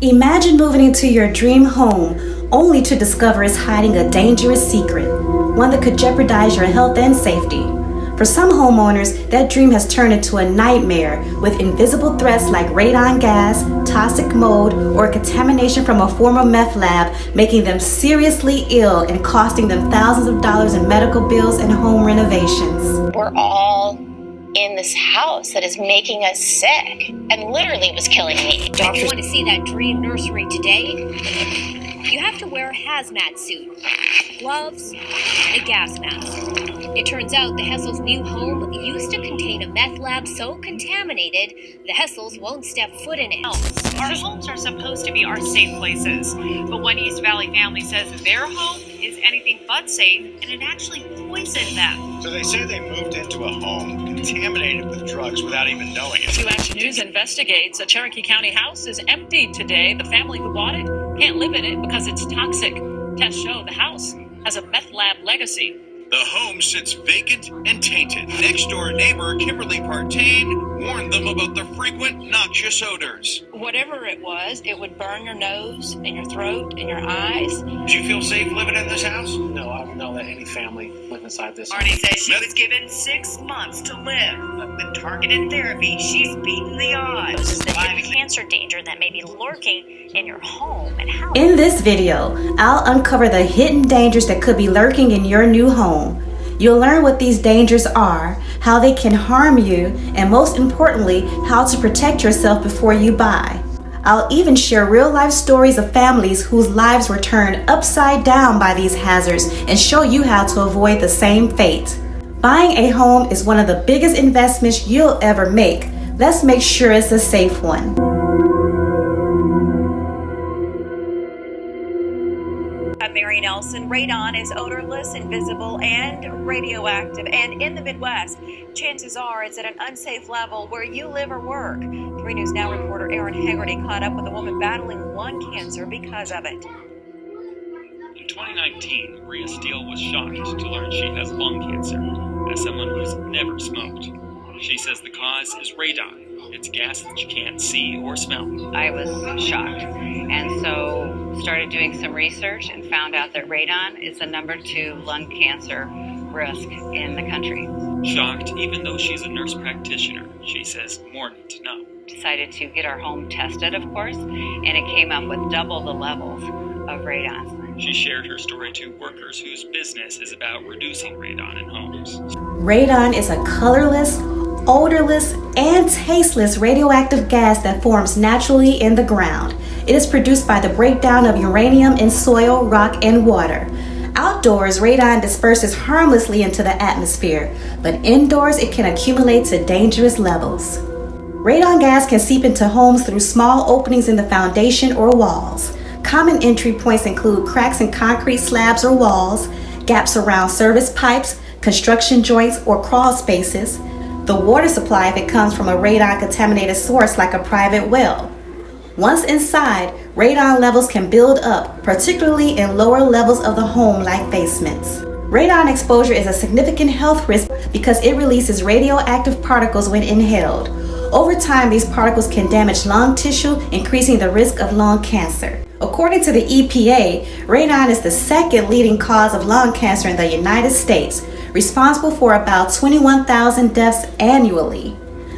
Imagine moving into your dream home only to discover it's hiding a dangerous secret, one that could jeopardize your health and safety. For some homeowners, that dream has turned into a nightmare with invisible threats like radon gas, toxic mold, or contamination from a former meth lab, making them seriously ill and costing them thousands of dollars in medical bills and home renovations. We're all in this house that is making us sick and literally was killing me. If you want to see that dream nursery today, you have to wear a hazmat suit, gloves, and a gas mask. It turns out the Hessel's new home used to contain a meth lab so contaminated, the Hessels won't step foot in it. Our homes are supposed to be our safe places, but one East Valley family says their home is anything but safe, and it actually poisoned them. So they say they moved into a home contaminated with drugs without even knowing it. 2 Action News investigates. A Cherokee County house is empty today. The family who bought it can't live in it because it's toxic. Tests show the house has a meth lab legacy. The home sits vacant and tainted. Next-door neighbor Kimberly Partain warned them about the frequent noxious odors. Whatever it was, it would burn your nose and your throat and your eyes. Do you feel safe living in this house? No, I would not let any family live inside this. Marnie says she was given 6 months to live, but with targeted therapy, she's beaten the odds. The cancer danger that may be lurking in your home and how. In this video, I'll uncover the hidden dangers that could be lurking in your new home. You'll learn what these dangers are, how they can harm you, and most importantly, how to protect yourself before you buy. I'll even share real-life stories of families whose lives were turned upside down by these hazards and show you how to avoid the same fate. Buying a home is one of the biggest investments you'll ever make. Let's make sure it's a safe one. I'm Mary Nelson. Radon is odorless, invisible, and radioactive. And in the Midwest, chances are it's at an unsafe level where you live or work. 3 News Now reporter Aaron Haggerty caught up with a woman battling lung cancer because of it. In 2019, Maria Steele was shocked to learn she has lung cancer, as someone who's never smoked. She says the cause is radon. It's gas that you can't see or smell. I was shocked, and so started doing some research and found out that radon is the number 2 lung cancer risk in the country. Shocked, even though she's a nurse practitioner, she says more need to know. Decided to get our home tested, of course, and it came up with double the levels of radon. She shared her story to workers whose business is about reducing radon in homes. Radon is a colorless, odorless, and tasteless radioactive gas that forms naturally in the ground. It is produced by the breakdown of uranium in soil, rock, and water. Outdoors, radon disperses harmlessly into the atmosphere, but indoors it can accumulate to dangerous levels. Radon gas can seep into homes through small openings in the foundation or walls. Common entry points include cracks in concrete slabs or walls, gaps around service pipes, construction joints, or crawl spaces. The water supply if it comes from a radon-contaminated source like a private well. Once inside, radon levels can build up, particularly in lower levels of the home like basements. Radon exposure is a significant health risk because it releases radioactive particles when inhaled. Over time, these particles can damage lung tissue, increasing the risk of lung cancer. According to the EPA, radon is the second leading cause of lung cancer in the United States, responsible for about 21,000 deaths annually.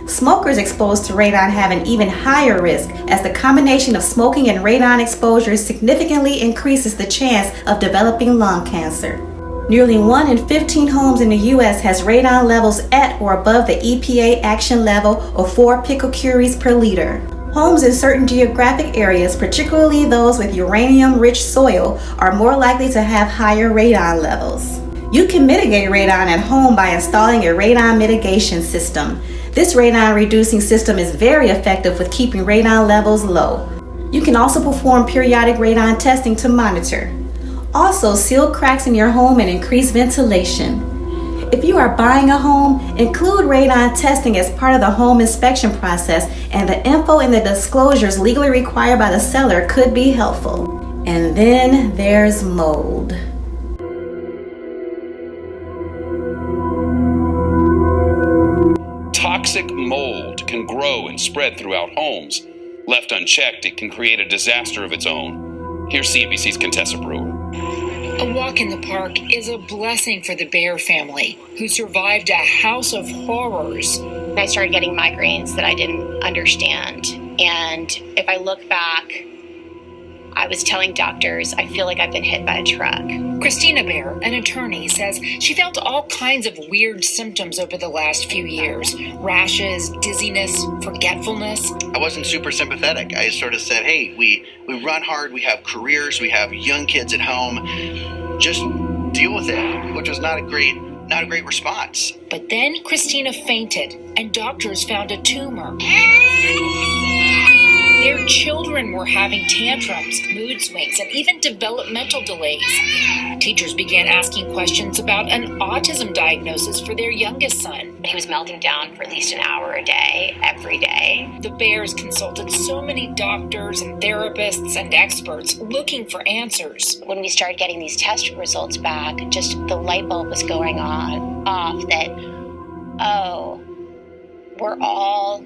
Smokers exposed to radon have an even higher risk, as the combination of smoking and radon exposure significantly increases the chance of developing lung cancer. Nearly 1 in 15 homes in the U.S. has radon levels at or above the EPA action level of 4 picocuries per liter. Homes in certain geographic areas, particularly those with uranium-rich soil, are more likely to have higher radon levels. You can mitigate radon at home by installing a radon mitigation system. This radon reducing system is very effective with keeping radon levels low. You can also perform periodic radon testing to monitor. Also, seal cracks in your home and increase ventilation. If you are buying a home, include radon testing as part of the home inspection process, and the info in the disclosures legally required by the seller could be helpful. And then there's mold. Toxic mold can grow and spread throughout homes. Left unchecked, it can create a disaster of its own. Here's CNBC's Contessa Brewer. A walk in the park is a blessing for the Bear family, who survived a house of horrors. I started getting migraines that I didn't understand. And if I look back, I was telling doctors, I feel like I've been hit by a truck. Christina Bear, an attorney, says she felt all kinds of weird symptoms over the last few years. Rashes, dizziness, forgetfulness. I wasn't super sympathetic. I sort of said, hey, we run hard, we have careers, we have young kids at home. Just deal with it, which was not a great response. But then Christina fainted, and doctors found a tumor. Their children were having tantrums, mood swings, and even developmental delays. Teachers began asking questions about an autism diagnosis for their youngest son. He was melting down for at least an hour a day, every day. The Bears consulted so many doctors and therapists and experts looking for answers. When we started getting these test results back, just the light bulb was going off that, oh, we're all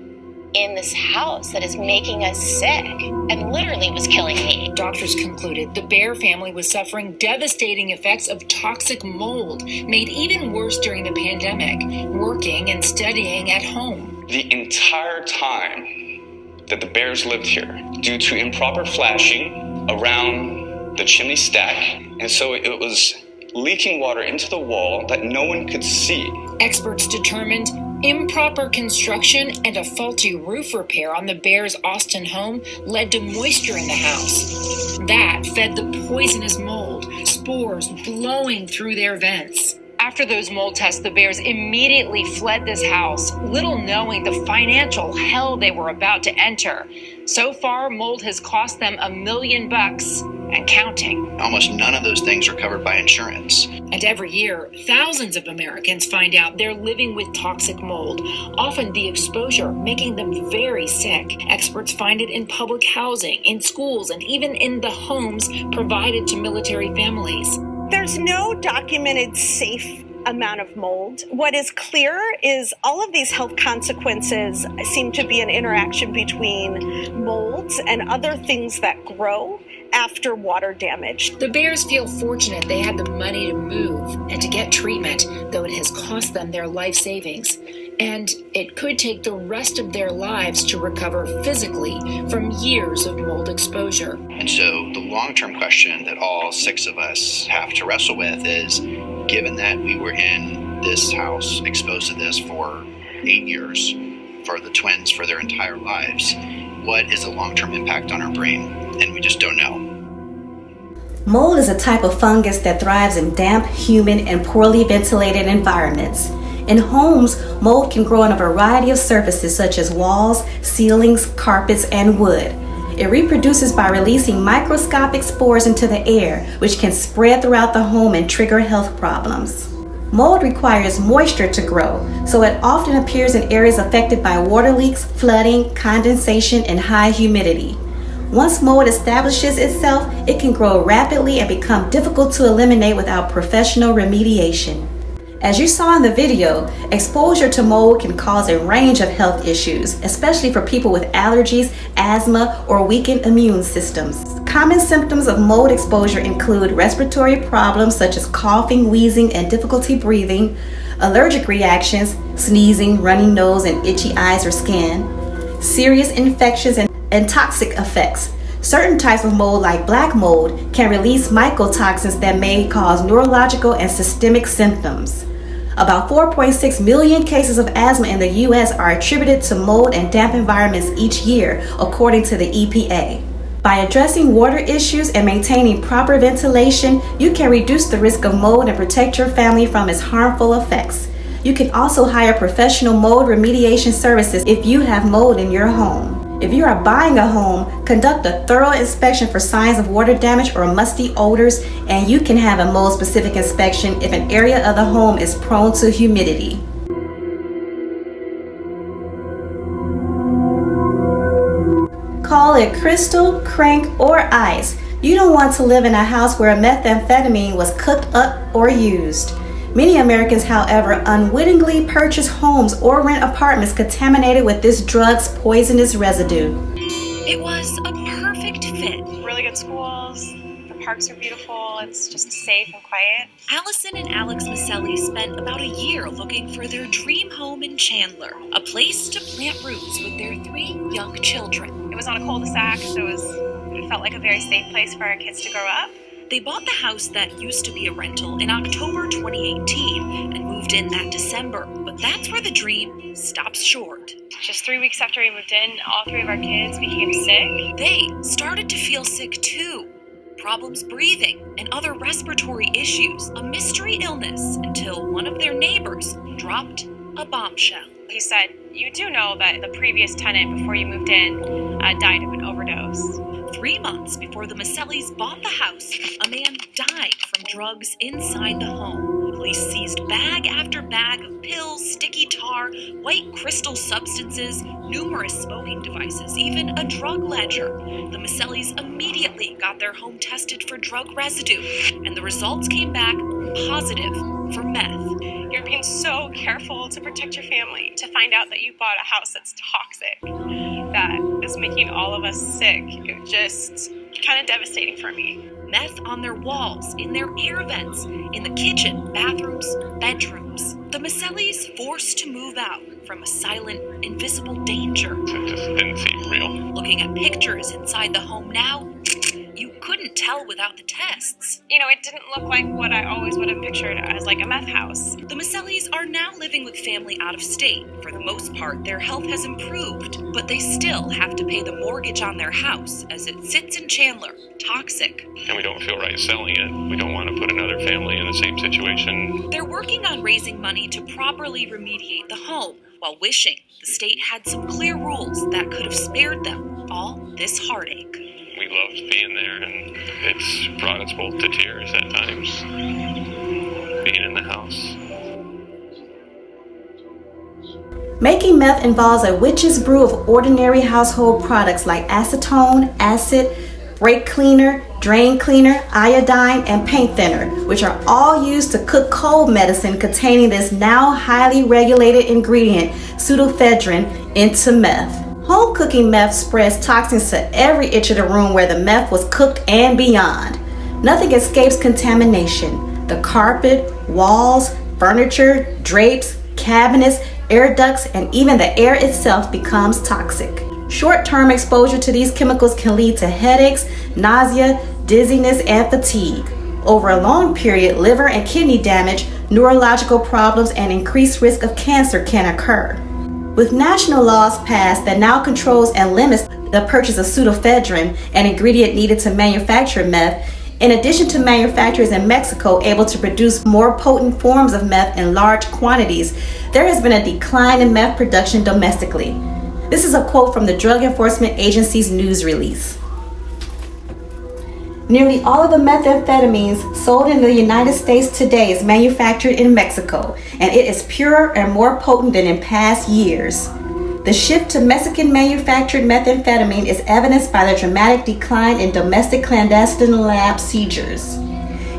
in this house that is making us sick and literally was killing me. Doctors concluded the Bear family was suffering devastating effects of toxic mold, made even worse during the pandemic, working and studying at home. The entire time that the Bears lived here, due to improper flashing around the chimney stack, and so it was leaking water into the wall that no one could see. Experts determined improper construction and a faulty roof repair on the Bears' Austin home led to moisture in the house. That fed the poisonous mold, spores blowing through their vents. After those mold tests, the Bears immediately fled this house, little knowing the financial hell they were about to enter. So far, mold has cost them $1 million and counting. Almost none of those things are covered by insurance. And every year, thousands of Americans find out they're living with toxic mold, often the exposure making them very sick. Experts find it in public housing, in schools, and even in the homes provided to military families. There's no documented safe amount of mold. What is clear is all of these health consequences seem to be an interaction between molds and other things that grow after water damage. The Bears feel fortunate they had the money to move and to get treatment, though it has cost them their life savings. And it could take the rest of their lives to recover physically from years of mold exposure. And so the long-term question that all 6 of us have to wrestle with is, given that we were in this house exposed to this for 8 years, for the twins for their entire lives, what is the long-term impact on our brain? And we just don't know. Mold is a type of fungus that thrives in damp, humid, and poorly ventilated environments. In homes, mold can grow on a variety of surfaces such as walls, ceilings, carpets, and wood. It reproduces by releasing microscopic spores into the air, which can spread throughout the home and trigger health problems. Mold requires moisture to grow, so it often appears in areas affected by water leaks, flooding, condensation, and high humidity. Once mold establishes itself, it can grow rapidly and become difficult to eliminate without professional remediation. As you saw in the video, exposure to mold can cause a range of health issues, especially for people with allergies, asthma, or weakened immune systems. Common symptoms of mold exposure include respiratory problems such as coughing, wheezing, and difficulty breathing, allergic reactions, sneezing, runny nose, and itchy eyes or skin, serious infections, and toxic effects. Certain types of mold, like black mold, can release mycotoxins that may cause neurological and systemic symptoms. About 4.6 million cases of asthma in the U.S. are attributed to mold and damp environments each year, according to the EPA. By addressing water issues and maintaining proper ventilation, you can reduce the risk of mold and protect your family from its harmful effects. You can also hire professional mold remediation services if you have mold in your home. If you are buying a home, conduct a thorough inspection for signs of water damage or musty odors, and you can have a mold-specific inspection if an area of the home is prone to humidity. Call it crystal, crank, or ice. You don't want to live in a house where methamphetamine was cooked up or used. Many Americans, however, unwittingly purchase homes or rent apartments contaminated with this drug's poisonous residue. It was a perfect fit. Really good schools. The parks are beautiful. It's just safe and quiet. Allison and Alex Maselli spent about a year looking for their dream home in Chandler, a place to plant roots with their 3 young children. It was on a cul-de-sac, so it felt like a very safe place for our kids to grow up. They bought the house that used to be a rental in October 2018 and moved in that December. But that's where the dream stops short. Just 3 weeks after we moved in, all 3 of our kids became sick. They started to feel sick too. Problems breathing and other respiratory issues, a mystery illness, until one of their neighbors dropped a bombshell. He said, "You do know that the previous tenant before you moved in died of an overdose." 3 months before the Masellis bought the house, a man died from drugs inside the home. Police seized bag after bag of pills, sticky tar, white crystal substances, numerous smoking devices, even a drug ledger. The Masellis immediately got their home tested for drug residue, and the results came back positive for meth. You're being so careful to protect your family. To find out that you bought a house that's toxic, that is making all of us sick, it just kind of devastating for me. Meth on their walls, in their air vents, in the kitchen, bathrooms, bedrooms. The Masellis forced to move out from a silent, invisible danger. It just didn't seem real. Looking at pictures inside the home now, you couldn't tell without the tests. You know, it didn't look like what I always would have pictured as like a meth house. The Masellis are now living with family out of state. For the most part, their health has improved, but they still have to pay the mortgage on their house as it sits in Chandler, toxic. And we don't feel right selling it. We don't want to put another family in the same situation. They're working on raising money to properly remediate the home, while wishing the state had some clear rules that could have spared them all this heartache. We loved being there, and it's brought us both to tears at times, being in the house. Making meth involves a witch's brew of ordinary household products like acetone, acid, brake cleaner, drain cleaner, iodine, and paint thinner, which are all used to cook cold medicine containing this now highly regulated ingredient, pseudoephedrine, into meth. Home cooking meth spreads toxins to every inch of the room where the meth was cooked and beyond. Nothing escapes contamination. The carpet, walls, furniture, drapes, cabinets, air ducts, and even the air itself becomes toxic. Short-term exposure to these chemicals can lead to headaches, nausea, dizziness, and fatigue. Over a long period, liver and kidney damage, neurological problems, and increased risk of cancer can occur. With national laws passed that now controls and limits the purchase of pseudoephedrine, an ingredient needed to manufacture meth, in addition to manufacturers in Mexico able to produce more potent forms of meth in large quantities, there has been a decline in meth production domestically. This is a quote from the Drug Enforcement Agency's news release. Nearly all of the methamphetamines sold in the United States today is manufactured in Mexico, and it is purer and more potent than in past years. The shift to Mexican-manufactured methamphetamine is evidenced by the dramatic decline in domestic clandestine lab seizures.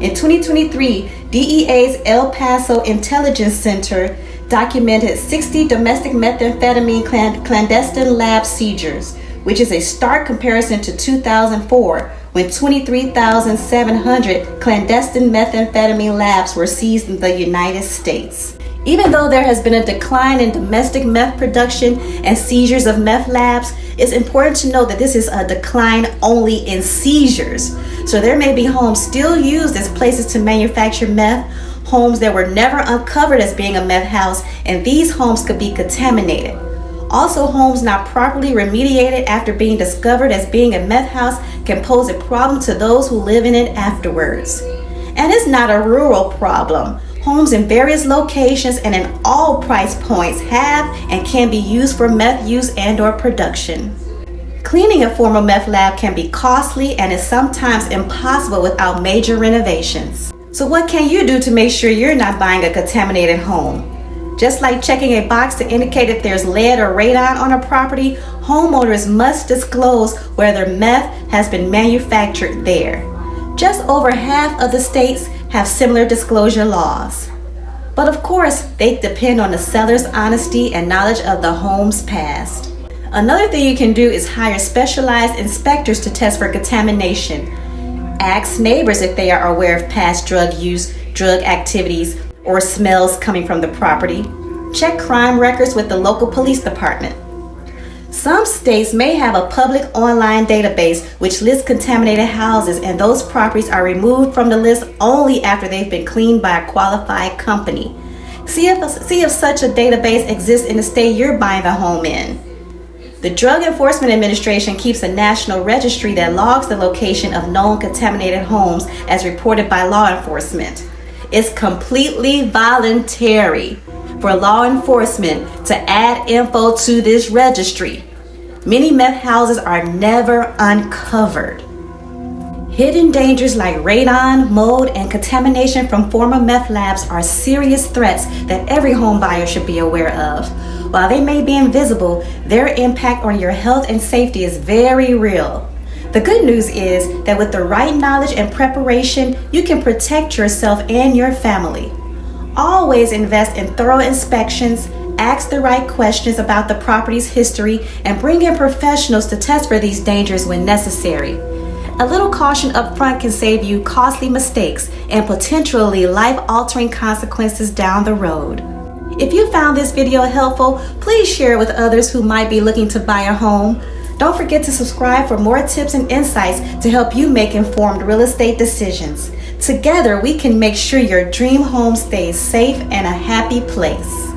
In 2023, DEA's El Paso Intelligence Center documented 60 domestic methamphetamine clandestine lab seizures, which is a stark comparison to 2004, when 23,700 clandestine methamphetamine labs were seized in the United States. Even though there has been a decline in domestic meth production and seizures of meth labs, it's important to note that this is a decline only in seizures. So there may be homes still used as places to manufacture meth, homes that were never uncovered as being a meth house, and these homes could be contaminated. Also, homes not properly remediated after being discovered as being a meth house can pose a problem to those who live in it afterwards. And it's not a rural problem. Homes in various locations and in all price points have and can be used for meth use and/or production. Cleaning a former meth lab can be costly and is sometimes impossible without major renovations. So what can you do to make sure you're not buying a contaminated home? Just like checking a box to indicate if there's lead or radon on a property, homeowners must disclose whether meth has been manufactured there. Just over half of the states have similar disclosure laws. But of course, they depend on the seller's honesty and knowledge of the home's past. Another thing you can do is hire specialized inspectors to test for contamination. Ask neighbors if they are aware of past drug use, drug activities, or smells coming from the property. Check crime records with the local police department. Some states may have a public online database which lists contaminated houses, and those properties are removed from the list only after they've been cleaned by a qualified company. See if such a database exists in the state you're buying the home in. The Drug Enforcement Administration keeps a national registry that logs the location of known contaminated homes as reported by law enforcement. It's completely voluntary for law enforcement to add info to this registry. Many meth houses are never uncovered. Hidden dangers like radon, mold, and contamination from former meth labs are serious threats that every home buyer should be aware of. While they may be invisible, their impact on your health and safety is very real. The good news is that with the right knowledge and preparation, you can protect yourself and your family. Always invest in thorough inspections, ask the right questions about the property's history, and bring in professionals to test for these dangers when necessary. A little caution up front can save you costly mistakes and potentially life-altering consequences down the road. If you found this video helpful, please share it with others who might be looking to buy a home. Don't forget to subscribe for more tips and insights to help you make informed real estate decisions. Together, we can make sure your dream home stays safe and a happy place.